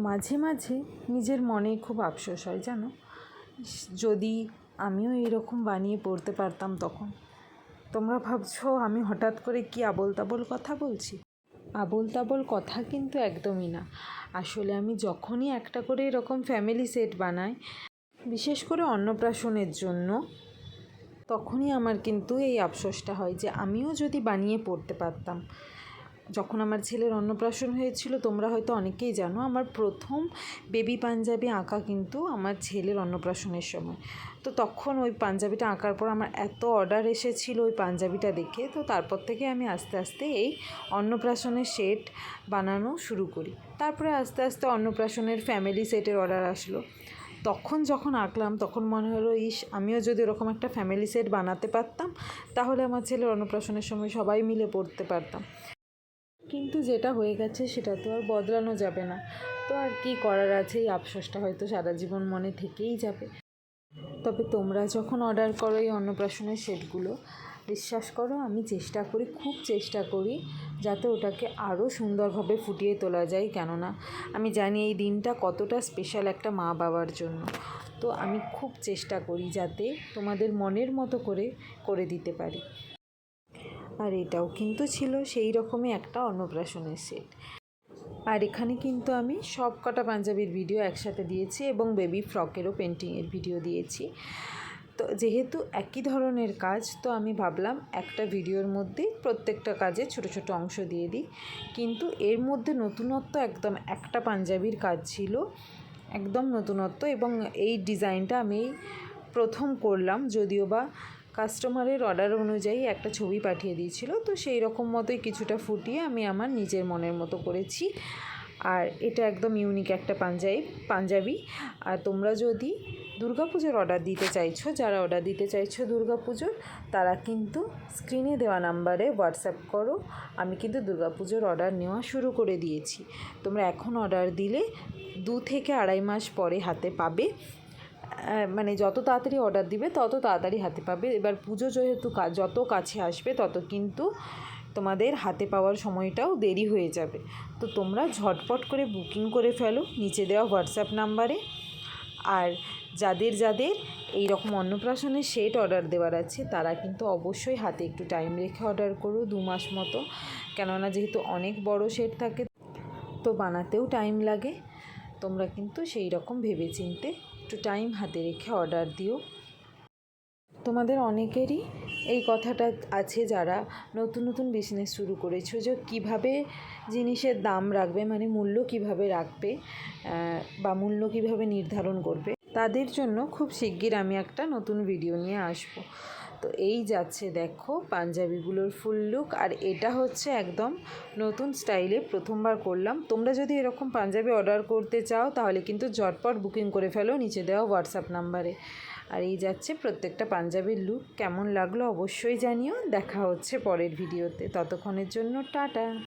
মাঝে মাঝে নিজের মনে খুব আফসোস হয় জানো, যদি আমিও এরকম বানিয়ে পড়তে পারতাম তখন। তোমরা ভাবছো আমি হঠাৎ করে কি আবোল তাবোল কথা বলছি? আবোল তাবোল কথা কিন্তু একদমই না। আসলে আমি যখনই একটা করে এরকম ফ্যামিলি সেট বানাই, বিশেষ করে অন্নপ্রাশনের জন্য, তখনই আমার কিন্তু এই আফসোসটা হয় যে আমিও যদি বানিয়ে পড়তে পারতাম। যখন আমার ছেলের অন্নপ্রাশন হয়েছিল, তোমরা হয়তো অনেকেই জানো, আমার প্রথম বেবি পাঞ্জাবি আঁকা কিন্তু আমার ছেলের অন্নপ্রাশনের সময়। তো তখন ওই পাঞ্জাবিটা আঁকার পর আমার এত অর্ডার এসেছিল ওই পাঞ্জাবিটা দেখে, তো তারপর থেকে আমি আস্তে আস্তে এই অন্নপ্রাশনের সেট বানানো শুরু করি। তারপরে আস্তে আস্তে অন্নপ্রাশনের ফ্যামিলি সেটের অর্ডার আসলো। তখন যখন আঁকলাম তখন মনে হলো, আমিও যদি ওরকম একটা ফ্যামিলি সেট বানাতে পারতাম, তাহলে আমার ছেলের অন্নপ্রাশনের সময় সবাই মিলে পড়তে পারতাম। কিন্তু যেটা হয়ে গেছে সেটা তো আর বদলানো যাবে না। তো আর কি করার আছে, এই আফসোসটা হয়তো সারা জীবন মনে থেকেই যাবে। তবে তোমরা যখন অর্ডার করো এই অন্নপ্রাশনের সেটগুলো, বিশ্বাস করো আমি চেষ্টা করি, খুব চেষ্টা করি যাতে ওটাকে আরও সুন্দরভাবে ফুটিয়ে তোলা যায়। কেননা আমি জানি এই দিনটা কতটা স্পেশাল একটা মা বাবার জন্য। তো আমি খুব চেষ্টা করি যাতে তোমাদের মনের মতো করে দিতে পারি। আর এটাও কিন্তু ছিল সেই রকমই একটা অন্নপ্রাশনের সেট। আর এখানে কিন্তু আমি সব কটা পাঞ্জাবির ভিডিও একসাথে দিয়েছি এবং বেবি ফ্রকেরও পেন্টিংয়ের ভিডিও দিয়েছি। তো যেহেতু একই ধরনের কাজ, তো আমি ভাবলাম একটা ভিডিওর মধ্যেই প্রত্যেকটা কাজে ছোট ছোট অংশ দিয়ে দিই। কিন্তু এর মধ্যে নতুনত্ব একদম একটা পাঞ্জাবির কাজ ছিল, একদম নতুনত্ব, এবং এই ডিজাইনটা আমি প্রথম করলাম। যদিও বা কাস্টমারের অর্ডার অনুযায়ী একটা ছবি পাঠিয়ে দিয়েছিল, তো সেই রকম মতোই কিছুটা ফুটিয়ে আমি আমার নিজের মনের মতো করেছি। আর এটা একদম ইউনিক একটা পাঞ্জাবি। আর তোমরা যদি দুর্গাপুজোর অর্ডার দিতে চাইছো, যারা অর্ডার দিতে চাইছো দুর্গাপুজোর, তারা কিন্তু স্ক্রিনে দেওয়া নাম্বারে হোয়াটসঅ্যাপ করো। আমি কিন্তু দুর্গাপুজোর অর্ডার নেওয়া শুরু করে দিয়েছি। তোমরা এখন অর্ডার দিলে 2 থেকে 2.5 মাস পরে হাতে পাবে। মানে যত তাড়াতাড়ি অর্ডার দিবে তত তাড়াতাড়ি হাতে পাবে। এবার পুজো যেহেতু যত কাছে আসবে তত কিন্তু তোমাদের হাতে পাওয়ার সময়টাও দেরি হয়ে যাবে। তো তোমরা ঝটপট করে বুকিং করে ফেলো নিচে দেওয়া হোয়াটসঅ্যাপ নাম্বারে। আর যাদের এই রকম অন্নপ্রাশনের সেট অর্ডার দেওয়ার আছে, তারা কিন্তু অবশ্যই হাতে একটু টাইম রেখে অর্ডার করো, 2 মাস মতো। কেননা যেহেতু অনেক বড় সেট থাকে, তো বানাতেও টাইম লাগে। তোমরা কিন্তু সেই রকম ভেবেচিন্তে একটু টাইম হাতে রেখে অর্ডার দিও। তোমাদের অনেকেরই এই কথাটা আছে যারা নতুন নতুন বিজনেস শুরু করেছো, যে কীভাবে জিনিসের দাম রাখবে, মানে মূল্য কিভাবে রাখবে বা মূল্য কিভাবে নির্ধারণ করবে। তাদের জন্য খুব শিগগির আমি একটা নতুন ভিডিও নিয়ে আসবো। তো এই যাচ্ছে দেখো পাঞ্জাবিগুলোর ফুল লুক। আর এটা হচ্ছে একদম নতুন স্টাইলে প্রথমবার করলাম। তোমরা যদি এরকম পাঞ্জাবি অর্ডার করতে চাও, তাহলে কিন্তু ঝটপট বুকিং করে ফেলো নিচে দেওয়া হোয়াটসঅ্যাপ নাম্বারে। আর এই যাচ্ছে প্রত্যেকটা পাঞ্জাবির লুক। কেমন লাগলো অবশ্যই জানিও। দেখা হচ্ছে পরের ভিডিওতে। ততক্ষণের জন্য টাটা।